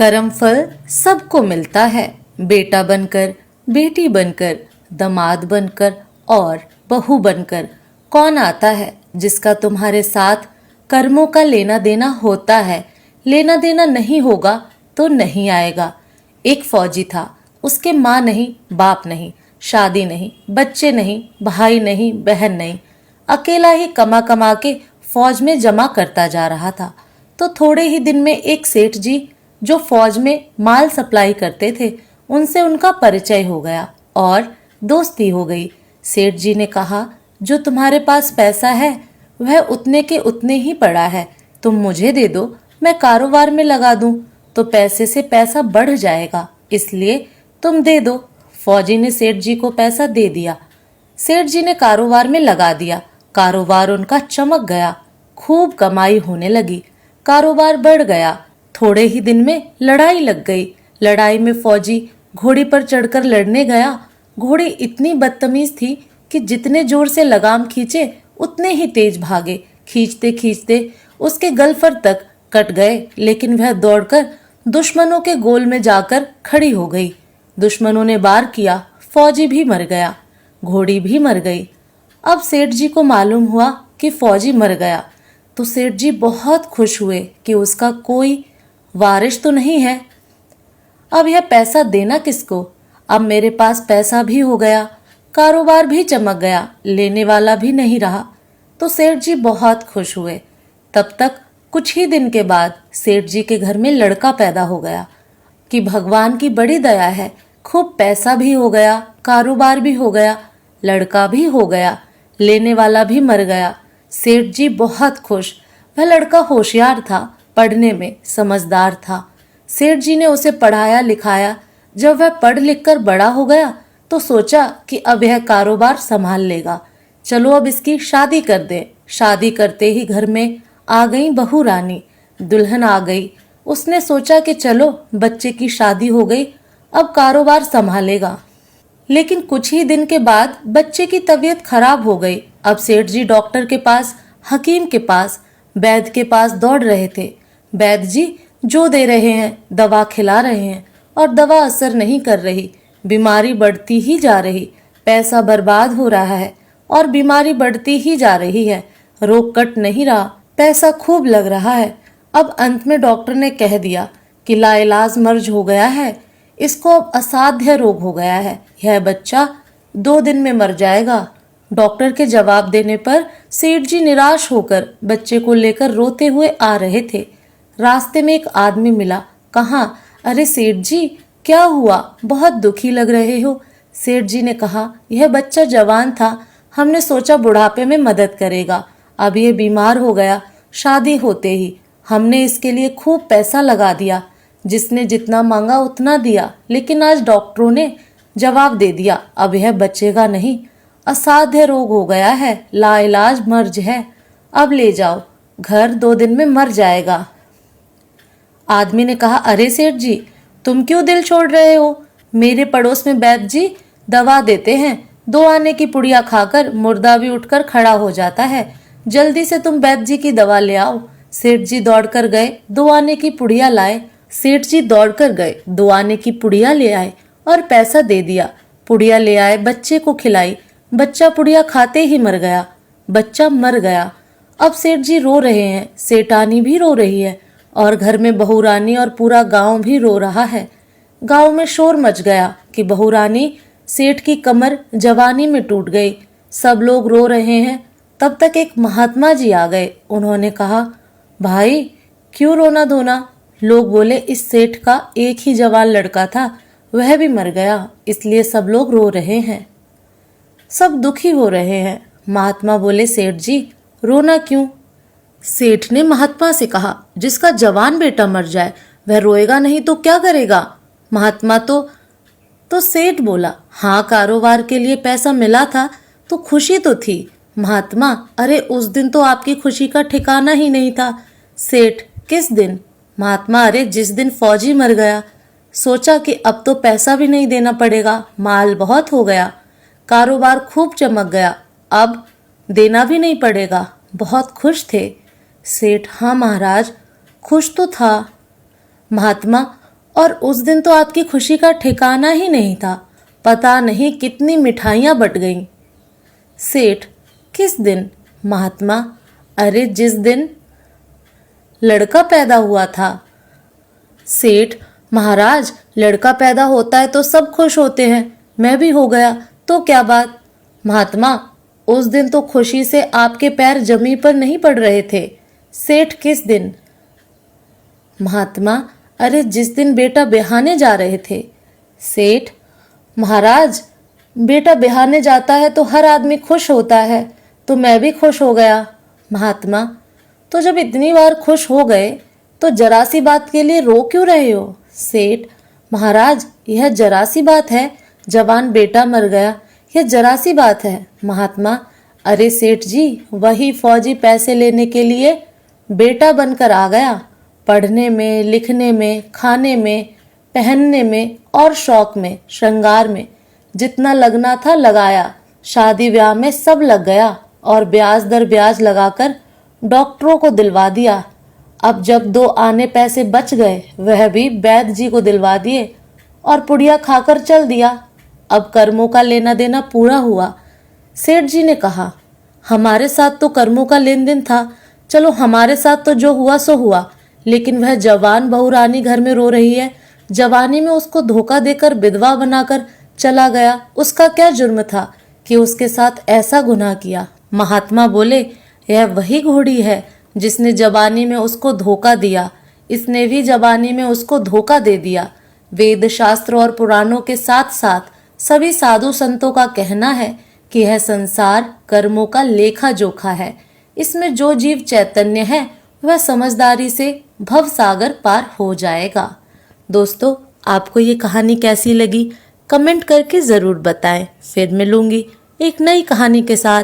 कर्म फल सबको मिलता है। बेटा बनकर, बेटी बनकर, दामाद बनकर और बहू बनकर कौन आता है जिसका तुम्हारे साथ कर्मों का लेना देना होता है। लेना देना नहीं होगा तो नहीं आएगा। एक फौजी था, उसके माँ नहीं, बाप नहीं, शादी नहीं, बच्चे नहीं, भाई नहीं, बहन नहीं, अकेला ही कमा कमा के फौज में जमा करता जा रहा था। तो थोड़े ही दिन में एक सेठ जी जो फौज में माल सप्लाई करते थे, उनसे उनका परिचय हो गया और दोस्ती हो गई। सेठ जी ने कहा, जो तुम्हारे पास पैसा है वह उतने के उतने ही पड़ा है, तुम मुझे दे दो, मैं कारोबार में लगा दूं तो पैसे से पैसा बढ़ जाएगा, इसलिए तुम दे दो। फौजी ने सेठ जी को पैसा दे दिया। सेठ जी ने कारोबार में लगा दिया। कारोबार उनका चमक गया, खूब कमाई होने लगी, कारोबार बढ़ गया। थोड़े ही दिन में लड़ाई लग गई। लड़ाई में फौजी घोड़ी पर चढ़कर लड़ने गया। घोड़ी इतनी बदतमीज थी कि जितने जोर से लगाम खींचे उतने ही तेज भागे। खींचते खींचते उसके गलफर तक कट गए, लेकिन वह दौड़कर दुश्मनों के गोल में जाकर खड़ी हो गई। दुश्मनों ने वार किया, फौजी भी मर गया, घोड़ी भी मर गई। अब सेठ जी को मालूम हुआ कि फौजी मर गया तो सेठ जी बहुत खुश हुए कि उसका कोई वारिस तो नहीं है। अब यह पैसा देना किसको? अब मेरे पास पैसा भी हो गया, कारोबार भी चमक गया, लेने वाला भी नहीं रहा। तो सेठ जी बहुत खुश हुए। तब तक कुछ ही दिन के बाद सेठ जी के घर में लड़का पैदा हो गया कि भगवान की बड़ी दया है, खूब पैसा भी हो गया, कारोबार भी हो गया, लड़का भी हो गया, लेने वाला भी मर गया। सेठ जी बहुत खुश। वह लड़का होशियार था, पढ़ने में समझदार था। सेठ जी ने उसे पढ़ाया लिखाया। जब वह पढ़ लिख कर बड़ा हो गया तो सोचा कि अब यह कारोबार संभाल लेगा, चलो अब इसकी शादी कर दे। शादी करते ही घर में आ गई बहू रानी, दुल्हन आ गई। उसने सोचा कि चलो बच्चे की शादी हो गई, अब कारोबार संभालेगा। लेकिन कुछ ही दिन के बाद बच्चे की तबीयत खराब हो गई। अब सेठ जी डॉक्टर के पास, हकीम के पास, वैद्य के पास दौड़ रहे थे। वैद्य जी जो दे रहे हैं, दवा खिला रहे हैं और दवा असर नहीं कर रही, बीमारी बढ़ती ही जा रही, पैसा बर्बाद हो रहा है और बीमारी बढ़ती ही जा रही है, रोग कट नहीं रहा, पैसा खूब लग रहा है। अब अंत में डॉक्टर ने कह दिया कि लाइलाज मर्ज हो गया है, इसको अब असाध्य रोग हो गया है, यह बच्चा 2 दिन में मर जाएगा। डॉक्टर के जवाब देने पर सेठ जी निराश होकर बच्चे को लेकर रोते हुए आ रहे थे। रास्ते में एक आदमी मिला। कहा, अरे सेठ जी क्या हुआ, बहुत दुखी लग रहे हो। सेठ जी ने कहा, यह बच्चा जवान था, हमने सोचा बुढ़ापे में मदद करेगा, अब ये बीमार हो गया। शादी होते ही हमने इसके लिए खूब पैसा लगा दिया, जिसने जितना मांगा उतना दिया, लेकिन आज डॉक्टरों ने जवाब दे दिया अब यह बचेगा नहीं, असाध्य रोग हो गया है, लाइलाज मर्ज है, अब ले जाओ घर, 2 दिन में मर जाएगा। आदमी ने कहा, अरे सेठ जी तुम क्यों दिल छोड़ रहे हो, मेरे पड़ोस में वैद्य जी दवा देते हैं, 2 आने की पुड़िया खाकर मुर्दा भी उठकर खड़ा हो जाता है, जल्दी से तुम वैद्य जी की दवा ले आओ। सेठ जी दौड़कर गए, 2 आने की पुड़िया लाए। सेठ जी दौड़कर गए, 2 आने की पुड़िया ले आए और पैसा दे दिया। पुड़िया ले आए, बच्चे को खिलाई, बच्चा पुड़िया खाते ही मर गया, बच्चा मर गया। अब सेठ जी रो रहे हैं, सेठानी भी रो रही है और घर में बहू रानी और पूरा गांव भी रो रहा है। गांव में शोर मच गया कि बहू रानी सेठ की कमर जवानी में टूट गई। सब लोग रो रहे हैं। तब तक एक महात्मा जी आ गए। उन्होंने कहा, भाई क्यों रोना धोना। लोग बोले, इस सेठ का एक ही जवान लड़का था, वह भी मर गया, इसलिए सब लोग रो रहे हैं, सब दुखी हो रहे हैं। महात्मा बोले, सेठ जी रोना क्यों। सेठ ने महात्मा से कहा, जिसका जवान बेटा मर जाए वह रोएगा नहीं तो क्या करेगा। महात्मा तो सेठ बोला, हाँ कारोबार के लिए पैसा मिला था तो खुशी तो थी। महात्मा, अरे उस दिन तो आपकी खुशी का ठिकाना ही नहीं था। सेठ, किस दिन। महात्मा, अरे जिस दिन फौजी मर गया, सोचा कि अब तो पैसा भी नहीं देना पड़ेगा, माल बहुत हो गया, कारोबार खूब चमक गया, अब देना भी नहीं पड़ेगा, बहुत खुश थे। सेठ, हाँ महाराज खुश तो था। महात्मा, और उस दिन तो आपकी खुशी का ठिकाना ही नहीं था। पता नहीं कितनी मिठाइयाँ बट गईं। सेठ, किस दिन? महात्मा, अरे जिस दिन लड़का पैदा हुआ था। सेठ, महाराज, लड़का पैदा होता है तो सब खुश होते हैं, मैं भी हो गया, तो क्या बात? महात्मा, उस दिन तो खुशी से आपके पैर जमीन पर नहीं पड़ रहे थे। सेठ, किस दिन? महात्मा, अरे जिस दिन बेटा ब्याहने जा रहे थे। सेठ, महाराज, बेटा ब्याहने जाता है तो हर आदमी खुश होता है, तो मैं भी खुश हो गया। महात्मा, तो जब इतनी बार खुश हो गए तो जरा सी बात के लिए रो क्यों रहे हो? सेठ, महाराज, यह जरा सी बात है, जवान बेटा मर गया, यह जरा सी बात है। महात्मा, अरे सेठ जी, वही फौजी पैसे लेने के लिए बेटा बनकर आ गया। पढ़ने में, लिखने में, खाने में, पहनने में और शौक में, श्रृंगार में जितना लगना था लगाया। शादी ब्याह में सब लग गया और ब्याज दर ब्याज लगाकर डॉक्टरों को दिलवा दिया। अब जब 2 आने पैसे बच गए, वह भी वैद्य जी को दिलवा दिए और पुड़िया खाकर चल दिया। अब कर्मों का लेना देना पूरा हुआ। सेठ जी ने कहा, हमारे साथ तो कर्मों का लेन देन था, चलो हमारे साथ तो जो हुआ सो हुआ, लेकिन वह जवान बहू रानी घर में रो रही है, जवानी में उसको धोखा देकर विधवा बनाकर चला गया, उसका क्या जुर्म था कि उसके साथ ऐसा गुनाह किया? महात्मा बोले, यह वही घोड़ी है जिसने जवानी में उसको धोखा दिया, इसने भी जवानी में उसको धोखा दे दिया। वेद शास्त्र और पुराणों के साथ साथ सभी साधु संतों का कहना है कि यह संसार कर्मों का लेखा जोखा है। इसमें जो जीव चैतन्य है वह समझदारी से भव सागर पार हो जाएगा। दोस्तों, आपको ये कहानी कैसी लगी? कमेंट करके ज़रूर बताएं। फिर मिलूंगी एक नई कहानी के साथ।